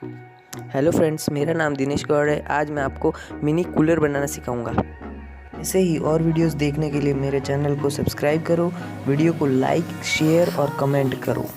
Hello friends, मेरा नाम दिनेश गौर है। आज मैं आपको मिनी कूलर बनाना सिखाऊंगा। ऐसे ही और वीडियोस देखने के लिए मेरे चैनल को सब्सक्राइब करो, वीडियो को लाइक, शेयर और कमेंट करो।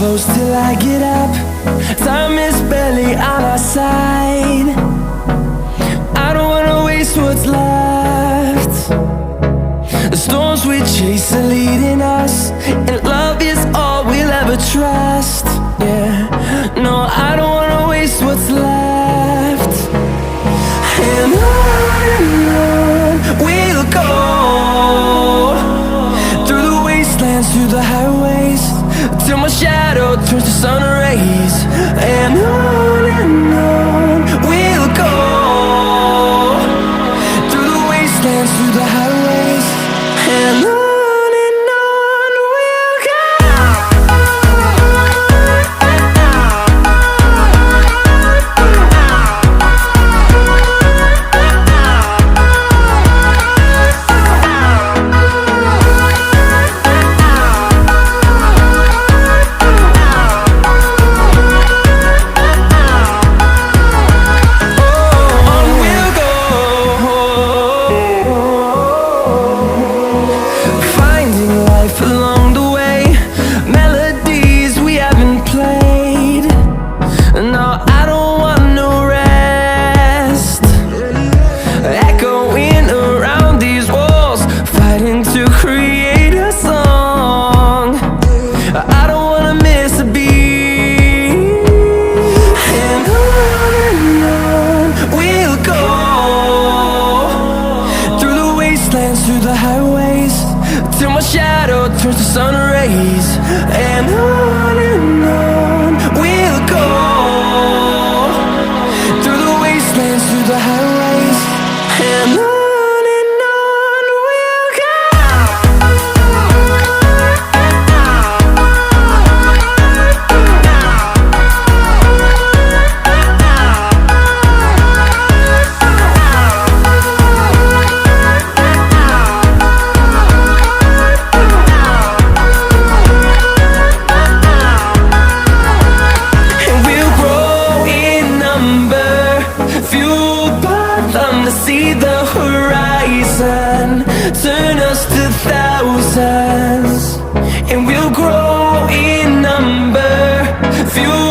Close till I get up. Time is barely on our side. I don't wanna waste what's left. The storms we chase are leading us, and love is all we'll ever trust. Yeah, no, I don't wanna waste what's left. And on we'll go, through the wastelands, through the highways, till my shadow turns to sun rays. And on we'll go, through the wastelands, through the highways. And on wastelands, through the highways, till my shadow turns to sun rays. And on we'll go, through the wastelands, through the highways, and on we'll go. See the horizon, turn us to thousands, and we'll grow in number, fuel